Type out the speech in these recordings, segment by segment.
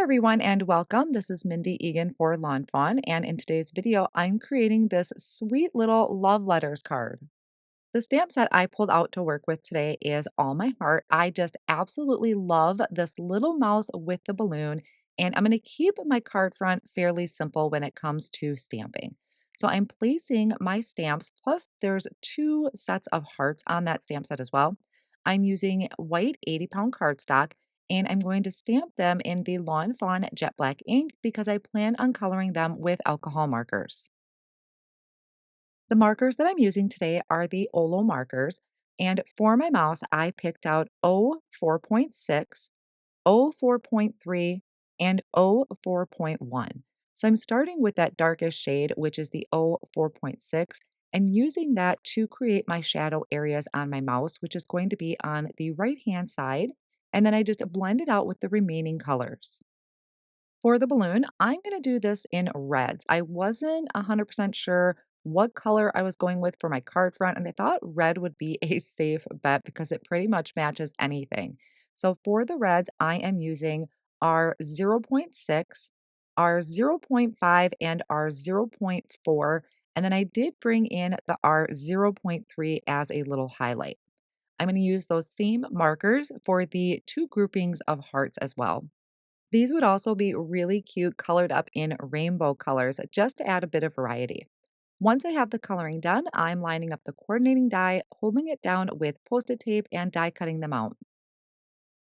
everyone and welcome. This is Mindy Egan for Lawnfawn, and in today's video, I'm creating this sweet little love letters card. The stamp set I pulled out to work with today is All My Heart. I just absolutely love this little mouse with the balloon, and I'm going to keep my card front fairly simple when it comes to stamping. So I'm placing my stamps, plus there's two sets of hearts on that stamp set as well. I'm using white 80-pound cardstock, and I'm going to stamp them in the Lawn Fawn Jet Black ink because I plan on coloring them with alcohol markers. The markers that I'm using today are the Olo markers, and for my mouse, I picked out 04.6, 04.3, and 04.1. So I'm starting with that darkest shade, which is the 04.6, and using that to create my shadow areas on my mouse, which is going to be on the right-hand side. And then I just blend it out with the remaining colors. For the balloon, I'm going to do this in reds. I wasn't 100% sure what color I was going with for my card front, and I thought red would be a safe bet because it pretty much matches anything. So for the reds, I am using our zero point 0.6, our zero point 0.5, and our zero point 0.4. And then I did bring in the R zero point 0.3 as a little highlight. I'm going to use those same markers for the two groupings of hearts as well. These would also be really cute colored up in rainbow colors just to add a bit of variety. Once I have the coloring done, I'm lining up the coordinating die, holding it down with Post-it tape and die cutting them out.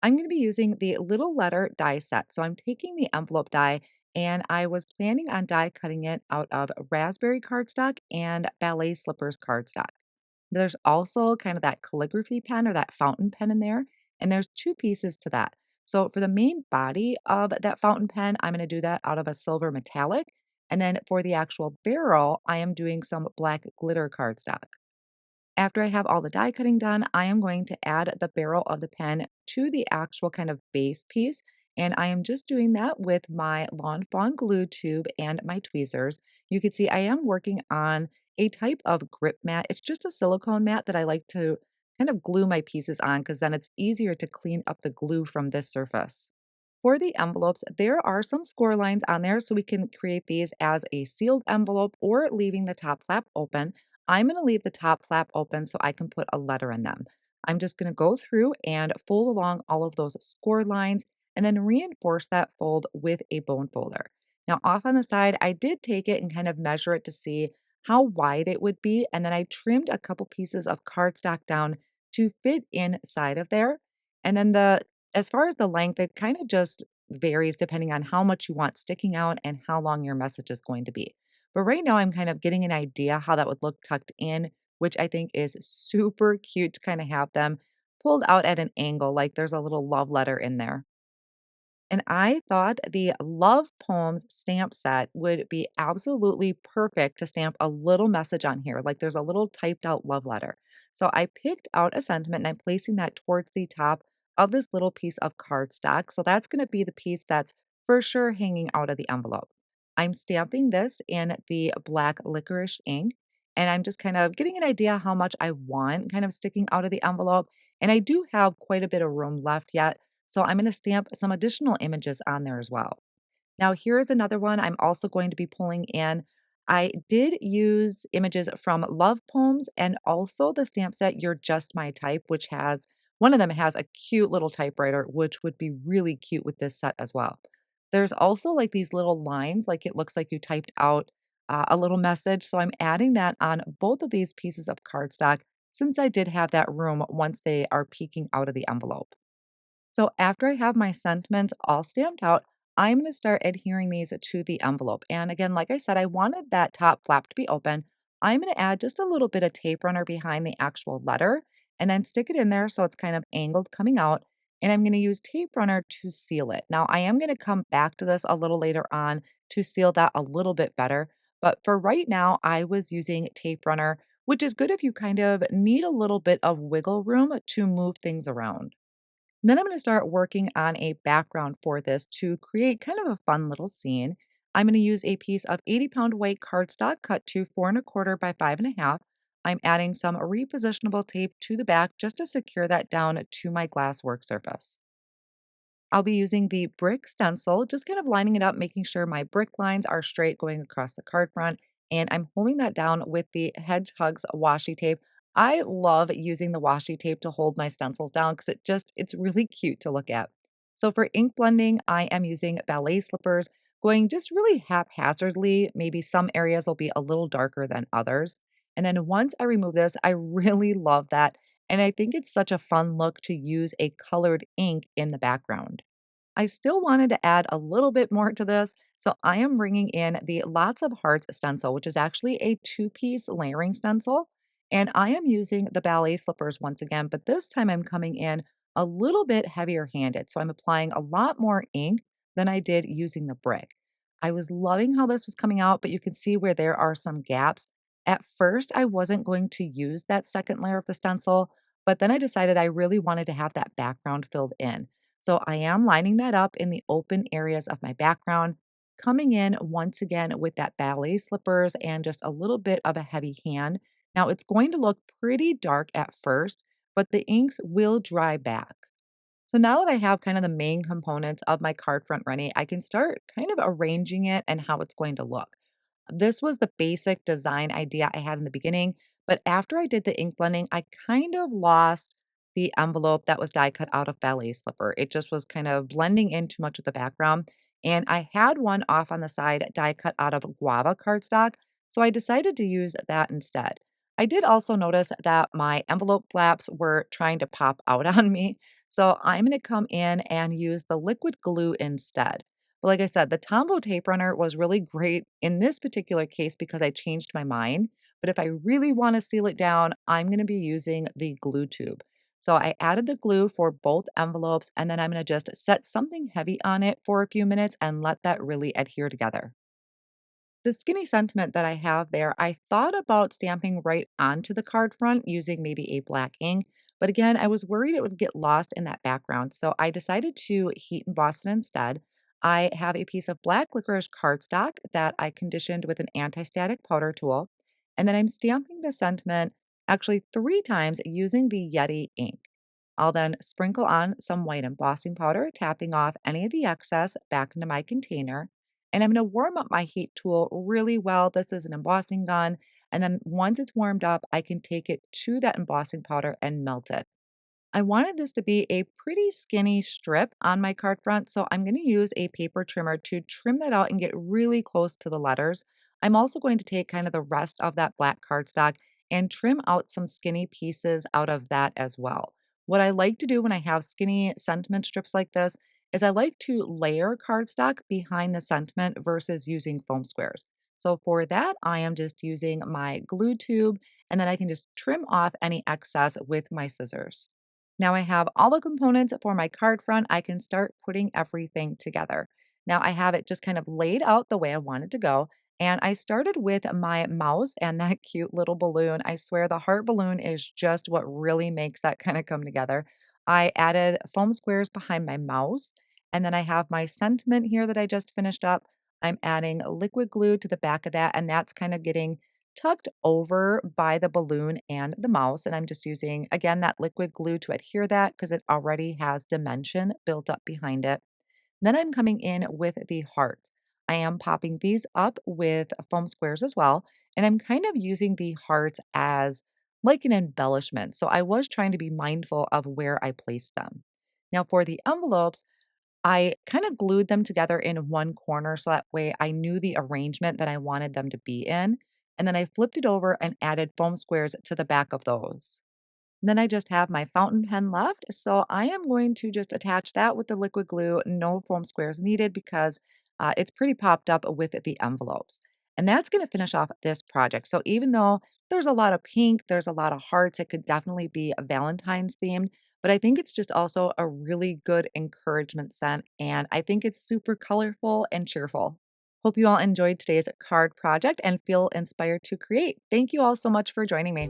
I'm going to be using the little letter die set. So I'm taking the envelope die and I was planning on die cutting it out of raspberry cardstock and Ballet Slippers cardstock. There's also kind of that calligraphy pen or that fountain pen in there, and there's two pieces to that. So for the main body of that fountain pen, I'm going to do that out of a silver metallic. And then for the actual barrel, I am doing some black glitter cardstock. After I have all the die cutting done, I am going to add the barrel of the pen to the actual kind of base piece. And I am just doing that with my Lawn Fawn glue tube and my tweezers. You can see I am working on a type of grip mat. It's just a silicone mat that I like to kind of glue my pieces on because then it's easier to clean up the glue from this surface. For the envelopes, there are some score lines on there, so we can create these as a sealed envelope or leaving the top flap open. I'm going to leave the top flap open so I can put a letter in them. I'm just going to go through and fold along all of those score lines and then reinforce that fold with a bone folder. Now, off on the side, I did take it and kind of measure it to see how wide it would be, and then I trimmed a couple pieces of cardstock down to fit inside of there. And then the as far as the length, it kind of just varies depending on how much you want sticking out and how long your message is going to be. But right now, I'm kind of getting an idea how that would look tucked in, which I think is super cute to kind of have them pulled out at an angle, like there's a little love letter in there. And I thought the Love Poems stamp set would be absolutely perfect to stamp a little message on here, like there's a little typed out love letter. So I picked out a sentiment and I'm placing that towards the top of this little piece of cardstock. So that's going to be the piece that's for sure hanging out of the envelope. I'm stamping this in the black licorice ink, and I'm just kind of getting an idea how much I want kind of sticking out of the envelope. And I do have quite a bit of room left yet. So I'm going to stamp some additional images on there as well. Now, here's another one I'm also going to be pulling in. I did use images from Love Poems and also the stamp set You're Just My Type, which has one of them has a cute little typewriter, which would be really cute with this set as well. There's also like these little lines, like it looks like you typed out a little message. So I'm adding that on both of these pieces of cardstock since I did have that room once they are peeking out of the envelope. So after I have my sentiments all stamped out, I'm going to start adhering these to the envelope. And again, like I said, I wanted that top flap to be open. I'm going to add just a little bit of tape runner behind the actual letter and then stick it in there so it's kind of angled coming out. And I'm going to use tape runner to seal it. Now, I am going to come back to this a little later on to seal that a little bit better. But for right now, I was using tape runner, which is good if you kind of need a little bit of wiggle room to move things around. Then I'm going to start working on a background for this to create kind of a fun little scene. I'm going to use a piece of 80-pound weight cardstock cut to 4 1/4 by 5 1/2. I'm adding some repositionable tape to the back just to secure that down to my glass work surface. I'll be using the brick stencil, just kind of lining it up, making sure my brick lines are straight going across the card front. And I'm holding that down with the hedgehugs washi tape. I love using the washi tape to hold my stencils down because it's really cute to look at. So for ink blending, I am using Ballet Slippers, going just really haphazardly. Maybe some areas will be a little darker than others. And then once I remove this, I really love that. And I think it's such a fun look to use a colored ink in the background. I still wanted to add a little bit more to this, so I am bringing in the Lots of Hearts stencil, which is actually a two-piece layering stencil. And I am using the ballet slippers once again, but this time I'm coming in a little bit heavier handed. So I'm applying a lot more ink than I did using the brick. I was loving how this was coming out, but you can see where there are some gaps. At first, I wasn't going to use that second layer of the stencil, but then I decided I really wanted to have that background filled in. So I am lining that up in the open areas of my background, coming in once again with that ballet slippers and just a little bit of a heavy hand. Now it's going to look pretty dark at first, but the inks will dry back. So now that I have kind of the main components of my card front ready, I can start kind of arranging it and how it's going to look. This was the basic design idea I had in the beginning, but after I did the ink blending, I kind of lost the envelope that was die cut out of Ballet Slipper. It just was kind of blending in too much of the background. And I had one off on the side die cut out of Guava Cardstock, so I decided to use that instead. I did also notice that my envelope flaps were trying to pop out on me, so I'm going to come in and use the liquid glue instead. But like I said, the Tombow tape runner was really great in this particular case because I changed my mind. But if I really want to seal it down, I'm going to be using the glue tube. So I added the glue for both envelopes, and then I'm going to just set something heavy on it for a few minutes and let that really adhere together. The skinny sentiment that I have there, I thought about stamping right onto the card front using maybe a black ink, but again, I was worried it would get lost in that background, so I decided to heat emboss it instead. I have a piece of black licorice cardstock that I conditioned with an anti-static powder tool, and then I'm stamping the sentiment actually 3 times using the Yeti ink. I'll then sprinkle on some white embossing powder, tapping off any of the excess back into my container. And I'm going to warm up my heat tool really well. This is an embossing gun. And then once it's warmed up, I can take it to that embossing powder and melt it. I wanted this to be a pretty skinny strip on my card front, so I'm going to use a paper trimmer to trim that out and get really close to the letters. I'm also going to take kind of the rest of that black cardstock and trim out some skinny pieces out of that as well. What I like to do when I have skinny sentiment strips like this is I like to layer cardstock behind the sentiment versus using foam squares. So for that, I am just using my glue tube and then I can just trim off any excess with my scissors. Now I have all the components for my card front. I can start putting everything together. Now I have it just kind of laid out the way I want it to go. And I started with my mouse and that cute little balloon. I swear the heart balloon is just what really makes that kind of come together. I added foam squares behind my mouse. And then I have my sentiment here that I just finished up. I'm adding liquid glue to the back of that, and that's kind of getting tucked over by the balloon and the mouse. And I'm just using, again, that liquid glue to adhere that because it already has dimension built up behind it. Then I'm coming in with the heart. I am popping these up with foam squares as well. And I'm kind of using the hearts as like an embellishment. So I was trying to be mindful of where I placed them. Now for the envelopes, I kind of glued them together in one corner so that way I knew the arrangement that I wanted them to be in. And then I flipped it over and added foam squares to the back of those. Then I just have my fountain pen left. So I am going to just attach that with the liquid glue. No foam squares needed because it's pretty popped up with the envelopes. And that's going to finish off this project. So even though there's a lot of pink, there's a lot of hearts, it could definitely be a Valentine's themed. But I think it's just also a really good encouragement scent. And I think it's super colorful and cheerful. Hope you all enjoyed today's card project and feel inspired to create. Thank you all so much for joining me.